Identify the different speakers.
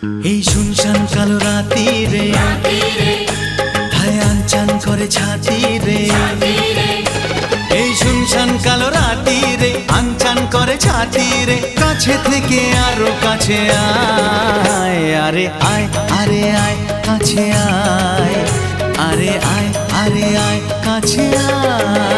Speaker 1: এই শুনশান কালো রাতি রে হায় আনচান করে ছাতি রে। এই শুনশান কালো রাতি রে আনচান করে ছাতি রে। কাছে থেকে আরো কাছে আয়, আরে আয় আরে আয় কাছে আয়, আরে আয় আরে আয় কাছে আয়।